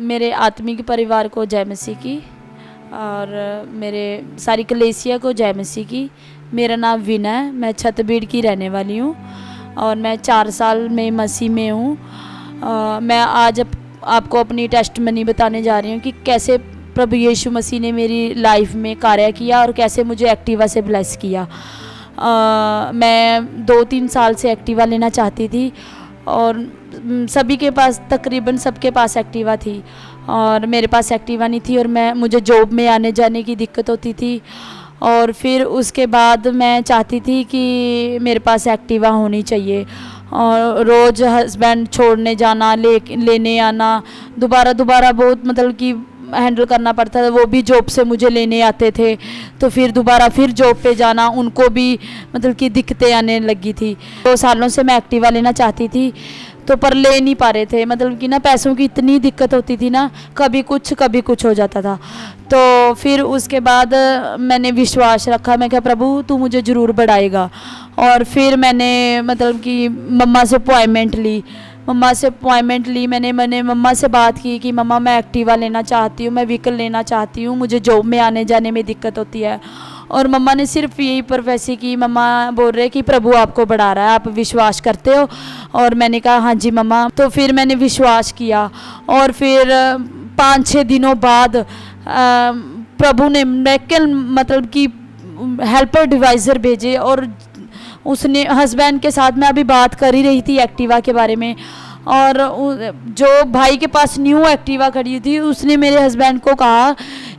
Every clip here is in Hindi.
मेरे आत्मिक परिवार को जय मसीह की और मेरे सारी कलेसिया को जय मसीह की। मेरा नाम वीना है, मैं छतबीड़ की रहने वाली हूँ और मैं 4 साल में मसीह में हूँ। मैं आज आपको अपनी टेस्टमनी बताने जा रही हूँ कि कैसे प्रभु यीशु मसीह ने मेरी लाइफ में कार्य किया और कैसे मुझे एक्टिवा से ब्लेस किया। मैं 2-3 साल से एक्टिवा लेना चाहती थी और सभी के पास, तकरीबन सबके पास एक्टिवा थी और मेरे पास एक्टिवा नहीं थी और मुझे जॉब में आने जाने की दिक्कत होती थी। और फिर उसके बाद मैं चाहती थी कि मेरे पास एक्टिवा होनी चाहिए और रोज़ हस्बैंड छोड़ने जाना, लेने आना, दोबारा बहुत मतलब कि हैंडल करना पड़ता था। वो भी जॉब से मुझे लेने आते थे तो फिर जॉब पे जाना, उनको भी मतलब कि दिक्कतें आने लगी थी। 2 सालों से मैं एक्टिवा लेना चाहती थी तो पर ले नहीं पा रहे थे, मतलब कि ना पैसों की इतनी दिक्कत होती थी ना, कभी कुछ हो जाता था। तो फिर उसके बाद मैंने विश्वास रखा, मैं कहा प्रभु तू मुझे ज़रूर बढ़ाएगा। और फिर मैंने मतलब कि मम्मा से अपॉइंटमेंट ली। मैंने मम्मा से बात की कि मम्मा मैं एक्टिवा लेना चाहती हूँ, मैं व्हीकल लेना चाहती हूँ, मुझे जॉब में आने जाने में दिक्कत होती है। और मम्मा ने सिर्फ यही प्रोफेसी की, मम्मा बोल रहे कि प्रभु आपको बढ़ा रहा है, आप विश्वास करते हो? और मैंने कहा हाँ जी मम्मा। तो फिर मैंने विश्वास किया और फिर 5-6 दिनों बाद प्रभु ने मतलब कि हेल्पर डिवाइज़र भेजे और उसने हस्बैंड के साथ मैं अभी बात कर ही रही थी एक्टिवा के बारे में। और जो भाई के पास न्यू एक्टिवा खड़ी थी उसने मेरे हस्बैंड को कहा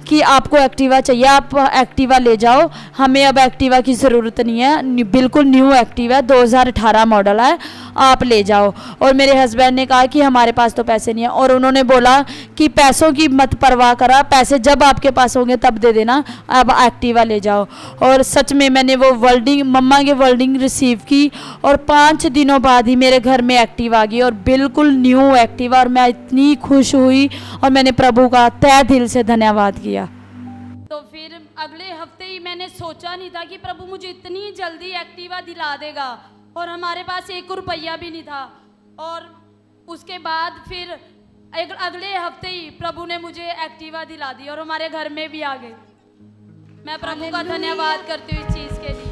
कि आपको एक्टिवा चाहिए, आप एक्टिवा ले जाओ, हमें अब एक्टिवा की ज़रूरत नहीं है, बिल्कुल न्यू एक्टिवा 2018 मॉडल है, आप ले जाओ। और मेरे हस्बैंड ने कहा कि हमारे पास तो पैसे नहीं है और उन्होंने बोला कि पैसों की मत परवाह करा, पैसे जब आपके पास होंगे तब दे देना, अब एक्टिवा ले जाओ। और सच में मैंने वो मम्मा के वर्डिंग रिसीव की और 5 दिनों बाद ही मेरे घर में एक्टिवा आ गई और बिल्कुल न्यू एक्टिवा। और मैं इतनी खुश हुई और मैंने प्रभु का तहे दिल से धन्यवाद किया। तो फिर अगले हफ्ते ही मैंने सोचा नहीं था कि प्रभु मुझे इतनी जल्दी एक्टिवा दिला देगा और हमारे पास 1 रुपया भी नहीं था। और उसके बाद फिर अगले हफ्ते ही प्रभु ने मुझे एक्टिवा दिला दी और हमारे घर में भी आ गए। मैं प्रभु का धन्यवाद करती हूँ इस चीज़ के लिए।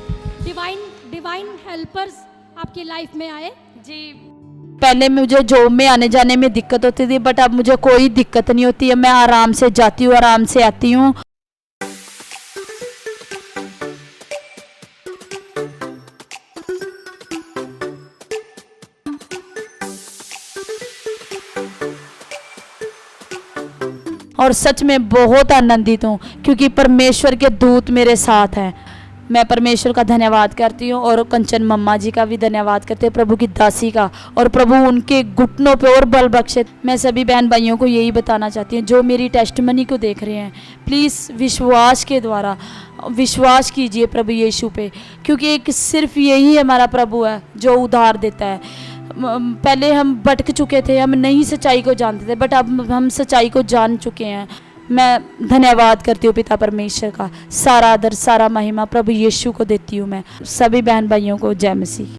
डिवाइन हेल्पर्स आपकी लाइफ में आए जी। पहले मुझे जॉब में आने जाने में दिक्कत होती थी बट अब मुझे कोई दिक्कत नहीं होती है, मैं आराम से जाती हूँ, आराम से आती हूँ। और सच में बहुत आनंदित हूँ क्योंकि परमेश्वर के दूत मेरे साथ हैं। मैं परमेश्वर का धन्यवाद करती हूँ और कंचन मम्मा जी का भी धन्यवाद करती हूँ, प्रभु की दासी का, और प्रभु उनके घुटनों पे और बल बख्शे। मैं सभी बहन भाइयों को यही बताना चाहती हूँ जो मेरी टेस्टमनी को देख रहे हैं, प्लीज़ विश्वास के द्वारा विश्वास कीजिए प्रभु यीशु पे, क्योंकि एक सिर्फ यही हमारा प्रभु है जो उद्धार देता है। पहले हम भटक चुके थे, हम नहीं सच्चाई को जानते थे बट अब हम सच्चाई को जान चुके हैं। मैं धन्यवाद करती हूँ पिता परमेश्वर का, सारा आदर सारा महिमा प्रभु यीशु को देती हूँ। मैं सभी बहन भाइयों को जय मसीह।